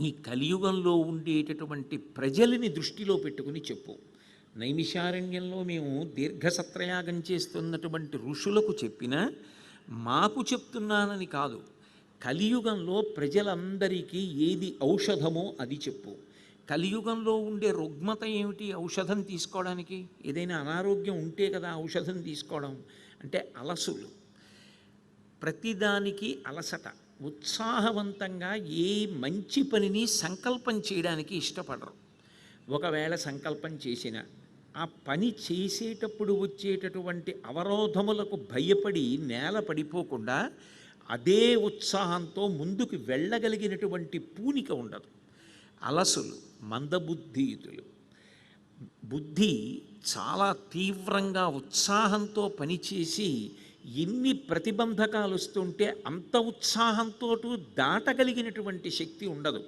ఈ కలియుగంలో ఉండేటటువంటి ప్రజలని దృష్టిలో పెట్టుకుని చెప్పు. నైమిషారణ్యంలో మేము దీర్ఘసత్రయాగం చేస్తున్నటువంటి ఋషులకు చెప్పినా మాకు చెప్తున్నానని కాదు. కలియుగంలో ప్రజలందరికీ ఏది ఔషధమో అది చెప్పు. కలియుగంలో ఉండే రుగ్మత ఏమిటి ఔషధం తీసుకోవడానికి? ఏదైనా అనారోగ్యం ఉంటే కదా ఔషధం తీసుకోవడం. అంటే అలసులు, ప్రతిదానికి అలసట, ఉత్సాహవంతంగా ఏ మంచి పనిని సంకల్పం చేయడానికి ఇష్టపడరు. ఒకవేళ సంకల్పం చేసిన ఆ పని చేసేటప్పుడు వచ్చేటటువంటి అవరోధములకు భయపడి నేల పడిపోకుండా అదే ఉత్సాహంతో ముందుకు వెళ్ళగలిగినటువంటి పూనిక ఉండదు. అలసులు, మందబుద్ధియుతులు. బుద్ధి చాలా తీవ్రంగా ఉత్సాహంతో పనిచేసి ఎన్ని ప్రతిబంధకాలు వస్తుంటే అంత ఉత్సాహంతో దాటగలిగినటువంటి శక్తి ఉండదు.